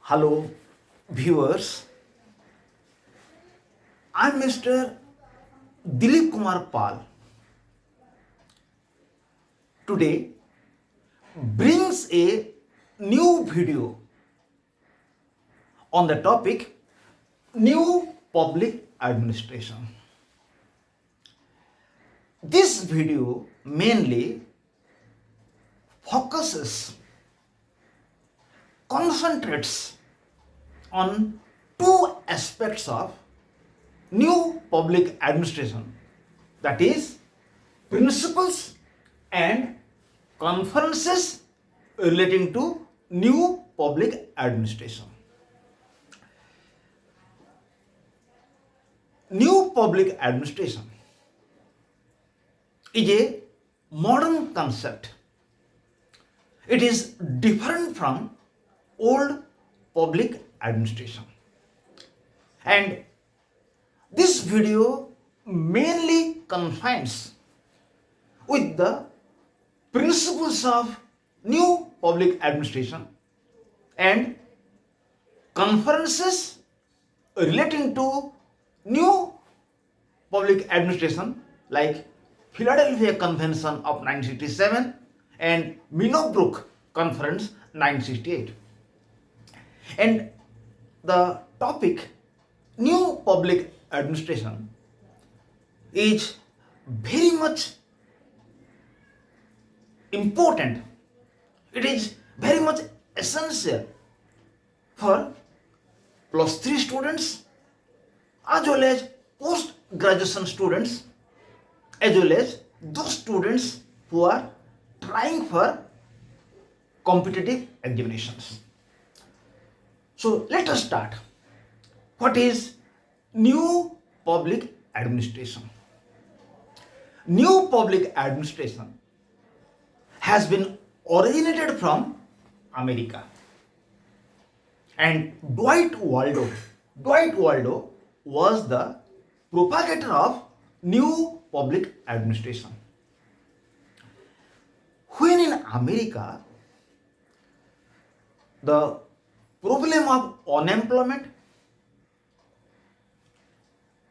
Hello, viewers. I'm Mr. Dilip Kumar Pal. Today brings a new video on the topic New Public Administration. This video mainly concentrates on two aspects of new public administration, that is principles and conferences relating to new public administration. New public administration is a modern concept. It is different from old public administration. And this video mainly confines with the principles of new public administration and conferences relating to new public administration like Philadelphia Convention of 1967 and Minobrook Conference 1968. And the topic new public administration is very much important. It is very much essential for plus 3 students as well as post graduation students as well as those students who are trying for competitive examinations. So let us start. What is new public administration? New public administration has been originated from America. And Dwight Waldo was the propagator of new public administration. When in America, the problem of unemployment,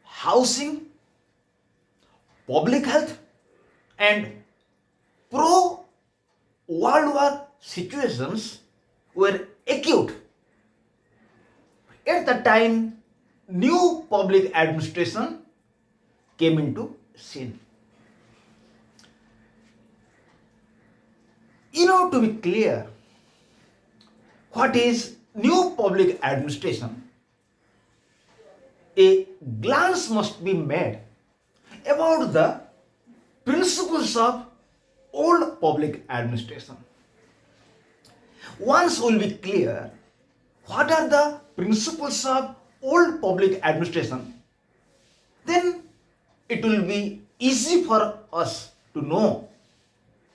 housing, public health, and pro-World War situations were acute. At the time, new public administration came into scene. To be clear, what is new public administration, a glance must be made about the principles of old public administration. Once will be clear what are the principles of old public administration, then it will be easy for us to know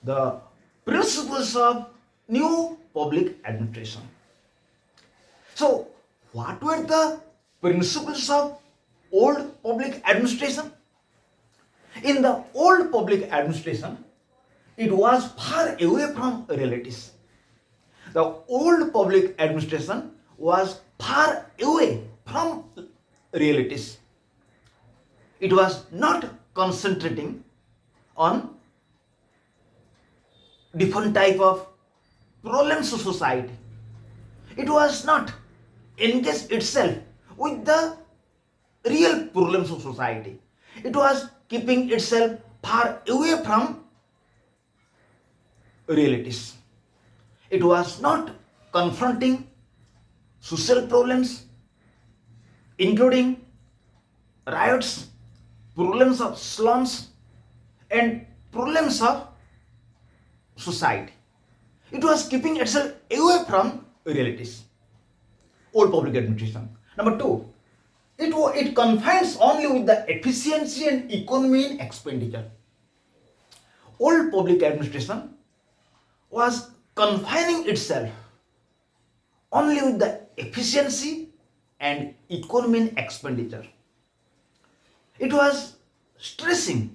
the principles of new public administration. So, what were the principles of old public administration? In the old public administration, it was far away from realities. The old public administration was far away from realities. It was not concentrating on different type of problems of society. It was not engaged itself with the real problems of society. It was keeping itself far away from realities. It was not confronting social problems, including riots, problems of slums, and problems of society. It was keeping itself away from realities. Old public administration. Number 2, it confines only with the efficiency and economy in expenditure. Old public administration was confining itself only with the efficiency and economy in expenditure. It was stressing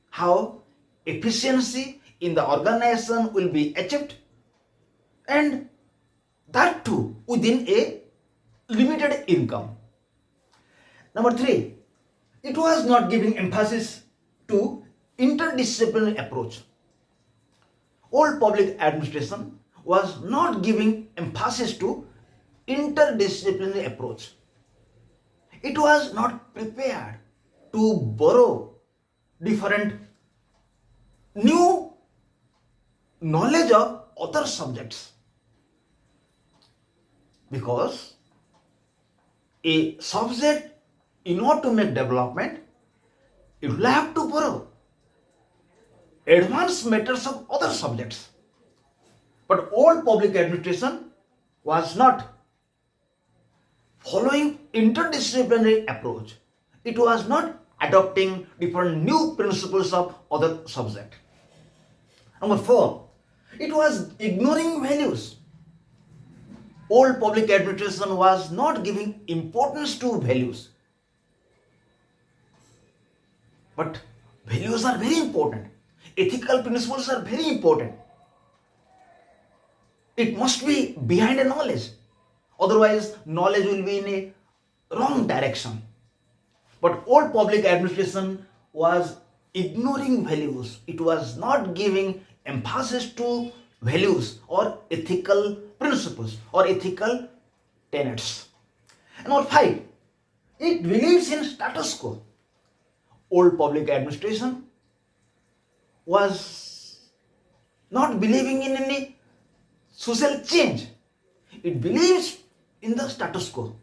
how efficiency in the organization will be achieved, and that too within a limited income. Number three, it was not giving emphasis to interdisciplinary approach. Old public administration was not giving emphasis to interdisciplinary approach. It was not prepared to borrow different new knowledge of other subjects, because a subject, in order to make development, it will have to borrow advanced matters of other subjects. But old public administration was not following interdisciplinary approach. It was not adopting different new principles of other subject. Number four, it was ignoring values. Old public administration was not giving importance to values. But values are very important. Ethical principles are very important. It must be behind a knowledge. Otherwise, knowledge will be in a wrong direction. But old public administration was ignoring values. It was not giving emphasis to values or ethical principles or ethical tenets. And number five, it believes in status quo. Old public administration was not believing in any social change. It believes in the status quo.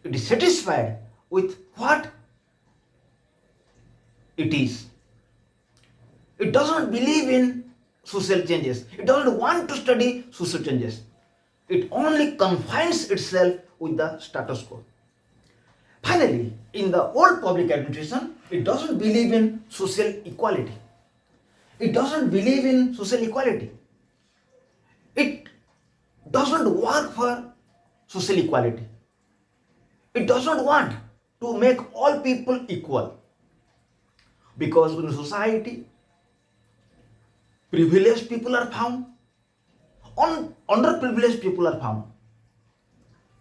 It is satisfied with what it is. It does not believe in social changes. It doesn't want to study social changes. It only confines itself with the status quo. Finally, in the old public administration, it doesn't believe in social equality. It doesn't believe in social equality. It doesn't work for social equality. It doesn't want to make all people equal. Because in society, privileged people are found, underprivileged people are found.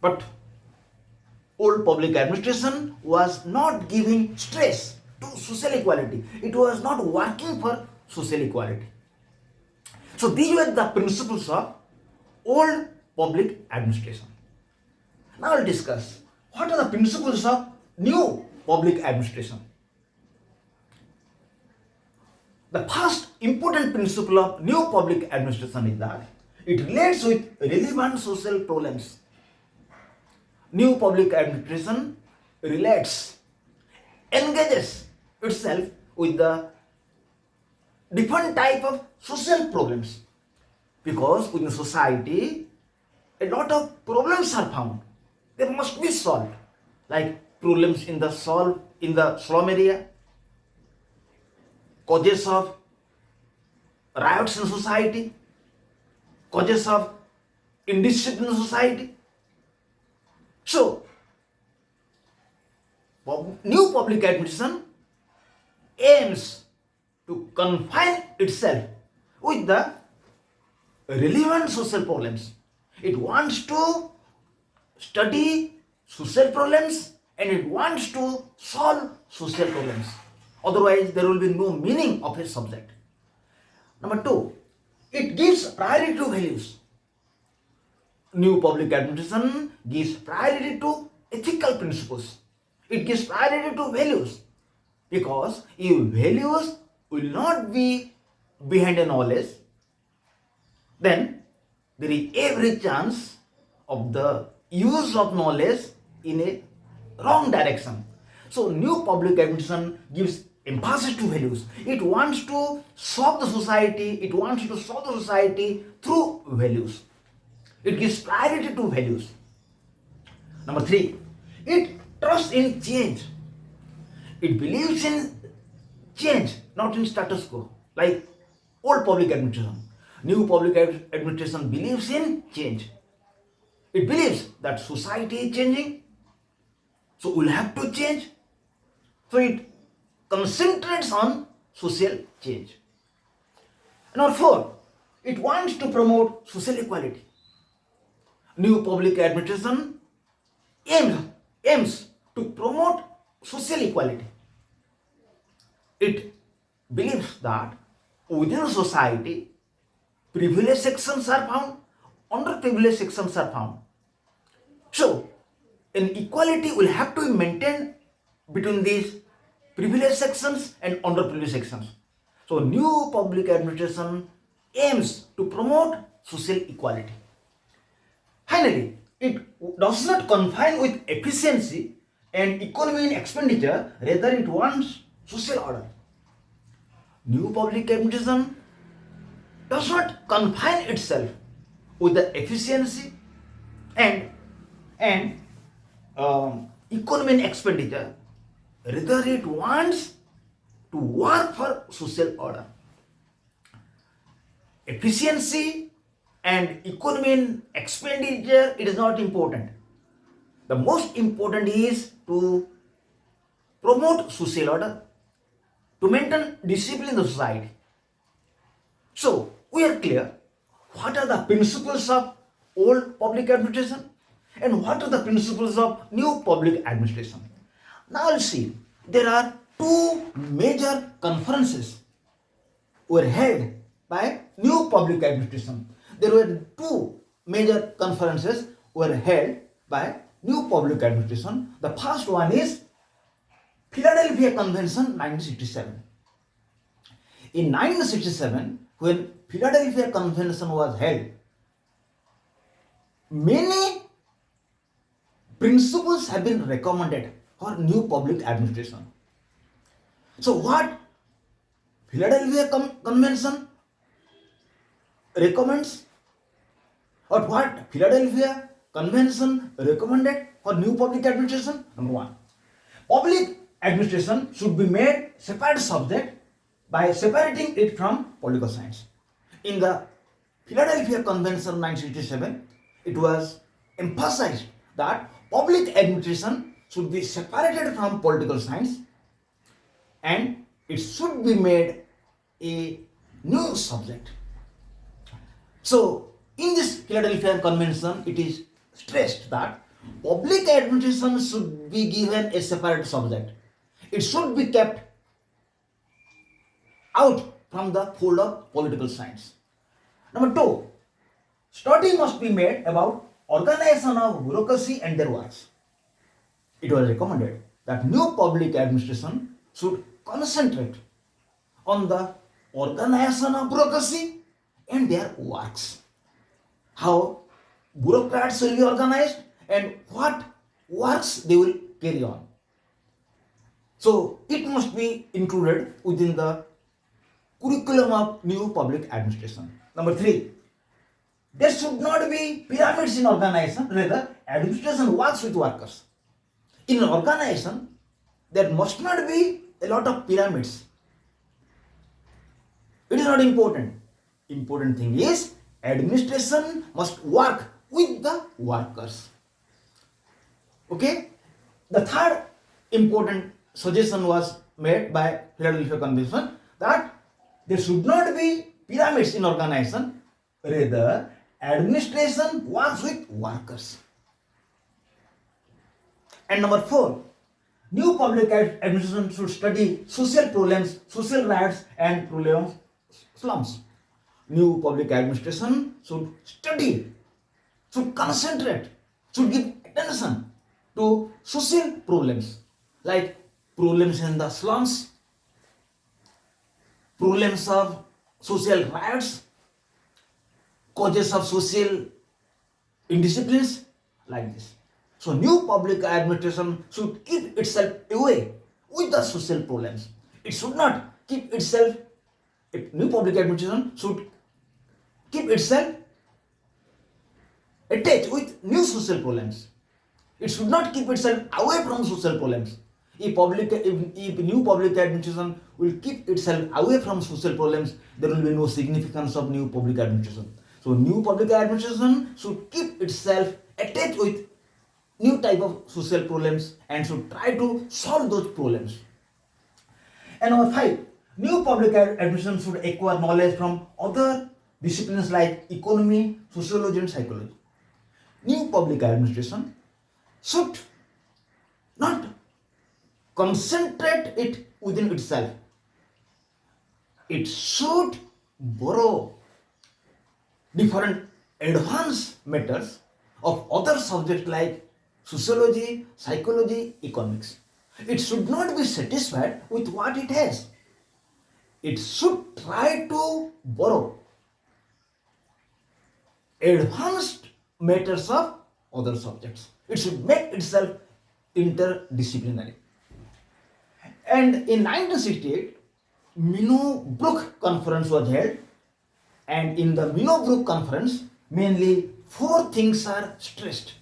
But old public administration was not giving stress to social equality. It was not working for social equality. So these were the principles of old public administration. Now I'll discuss what are the principles of new public administration. The first important principle of new public administration is that it relates with relevant social problems. New public administration engages itself with the different type of social problems, because within society a lot of problems are found. They must be solved, like problems in the slum area, causes of riots in society, causes of indiscipline in society. So, new public administration aims to confine itself with the relevant social problems. It wants to study social problems and it wants to solve social problems. Otherwise, there will be no meaning of a subject. Number two, it gives priority to values. New public administration gives priority to ethical principles. It gives priority to values, because if values will not be behind a knowledge, then there is every chance of the use of knowledge in a wrong direction. So new public administration gives emphasis to values. It wants to solve the society. It wants to solve the society through values. It gives priority to values. Number three, it trusts in change. It believes in change, not in status quo, like old public administration. New public administration believes in change. It believes that society is changing, so we'll have to change. So it concentrates on social change. Number four, it wants to promote social equality. New public administration aims to promote social equality. It believes that within society, privileged sections are found, underprivileged sections are found. So, an equality will have to be maintained between these privileged sections and underprivileged sections. So, new public administration aims to promote social equality. Finally, it does not confine with efficiency and economy in expenditure, rather, it wants social order. New public administration does not confine itself with the efficiency and economy and expenditure, rather it wants to work for social order. Efficiency and economy and expenditure, it is not important. The most important is to promote social order, to maintain discipline in the society. So, we are clear what are the principles of old public administration and what are the principles of new public administration. Now, let's see, there are two major conferences were held by new public administration. There were two major conferences were held by new public administration. The first one is Philadelphia Convention 1967. In 1967, when Philadelphia Convention was held, many principles have been recommended for new public administration. So what Philadelphia Convention recommends, or what Philadelphia Convention recommended for new public administration? Number one, public administration should be made separate subject by separating it from political science. In the Philadelphia Convention 1967, it was emphasized that public administration should be separated from political science and it should be made a new subject. So, in this Philadelphia Convention, it is stressed that public administration should be given a separate subject. It should be kept out from the fold of political science. Number two, study must be made about organization of bureaucracy and their works. It was recommended that new public administration should concentrate on the organization of bureaucracy and their works. How bureaucrats will be organized and what works they will carry on. So it must be included within the curriculum of new public administration. Number three, there should not be pyramids in organization, rather administration works with workers. In an organization, there must not be a lot of pyramids. It is not important. Important thing is administration must work with the workers. Okay? The third important suggestion was made by Philadelphia Convention that there should not be pyramids in organization, rather administration works with workers. And number four, new public administration should study social problems, social rights and problems slums. New public administration should study, should concentrate, should give attention to social problems like problems in the slums, problems of social rights, causes of social indisciplines, like this. So new public administration should keep itself away with the social problems. It should not keep itself, new public administration should keep itself attached with new social problems. It should not keep itself away from social problems. If new public administration will keep itself away from social problems, there will be no significance of new public administration. So new public administration should keep itself attached with new type of social problems and should try to solve those problems. And number five, new public administration should acquire knowledge from other disciplines like economy, sociology and psychology. New public administration should not concentrate it within itself. It should borrow different advanced matters of other subjects like sociology, psychology, economics. It should not be satisfied with what it has. It should try to borrow advanced matters of other subjects. It should make itself interdisciplinary. And in 1968, Minno-Brook Conference was held, and in the Minno-Brook Conference, mainly four things are stressed.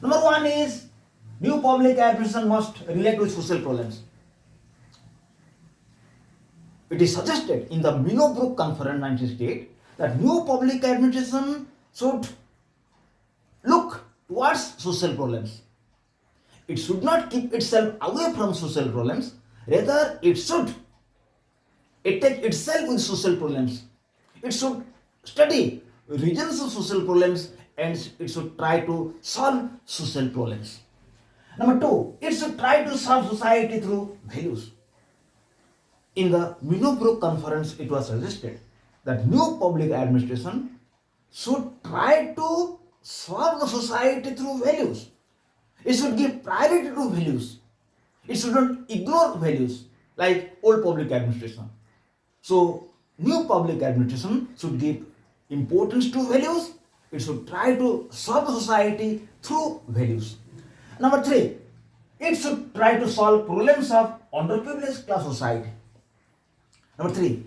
Number one is new public administration must relate with social problems. It is suggested in the Minno-Brook Conference 1968 that new public administration should look towards social problems. It should not keep itself away from social problems, rather it should attach itself with social problems. It should study regions of social problems and it should try to solve social problems. Number two, it should try to solve society through values. In the Minno-Brook Conference, it was suggested that new public administration should try to solve the society through values. It should give priority to values. It should not ignore values like old public administration. So, new public administration should give importance to values. It should try to solve the society through values. Number three, it should try to solve problems of underprivileged class society. Number three,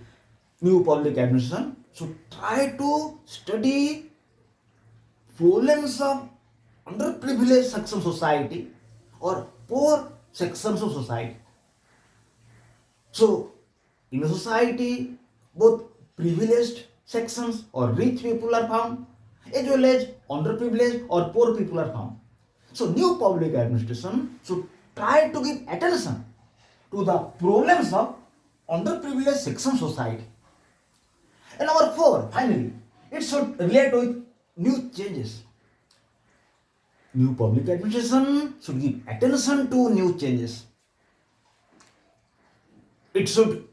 new public administration should try to study problems of underprivileged section of society or poor sections of society. So, in a society, both privileged sections or rich people are found, as well as underprivileged or poor people are found. So, new public administration should try to give attention to the problems of underprivileged section of society. And number four, finally, it should relate with new changes. New public administration should give attention to new changes. It should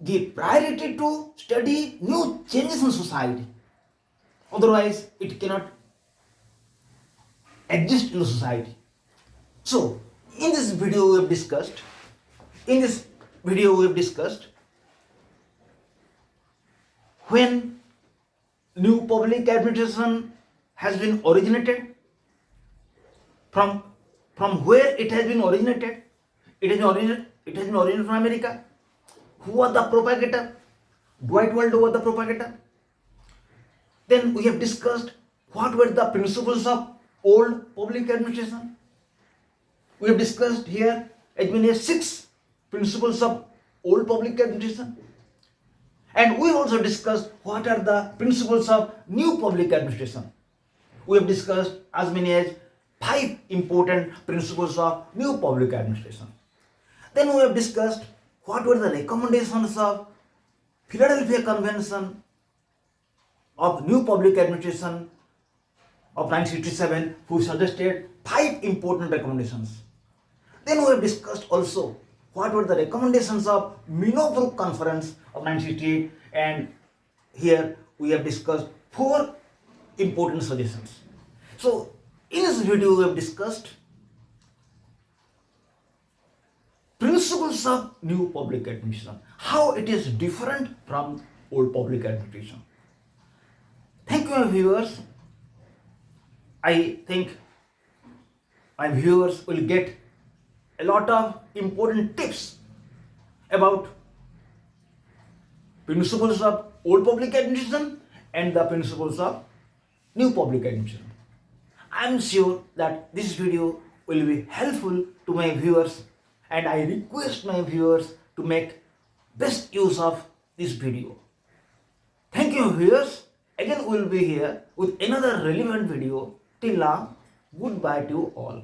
give priority to study new changes in society. Otherwise, it cannot exist in the society. So, in this video we have discussed when new public administration has been originated, from where it has been originated. It has been originated from America. Who was the propagator? Dwight Waldo was the propagator. Then we have discussed what were the principles of old public administration. We have discussed here as many as 6 principles of old public administration. And we also discussed what are the principles of new public administration. We have discussed as many as 5 important principles of new public administration. Then we have discussed what were the recommendations of Philadelphia Convention of New Public Administration of 1967, who suggested 5 important recommendations. Then we have discussed also what were the recommendations of Minno-Brook Conference of 1968, and here we have discussed 4 important suggestions. So, in this video we have discussed principles of new public administration, how it is different from old public administration. Thank you, my viewers. I think my viewers will get a lot of important tips about principles of old public administration and the principles of new public administration. I am sure that this video will be helpful to my viewers, and I request my viewers to make best use of this video. Thank you, viewers. Again we will be here with another relevant video. Till now, goodbye to you all.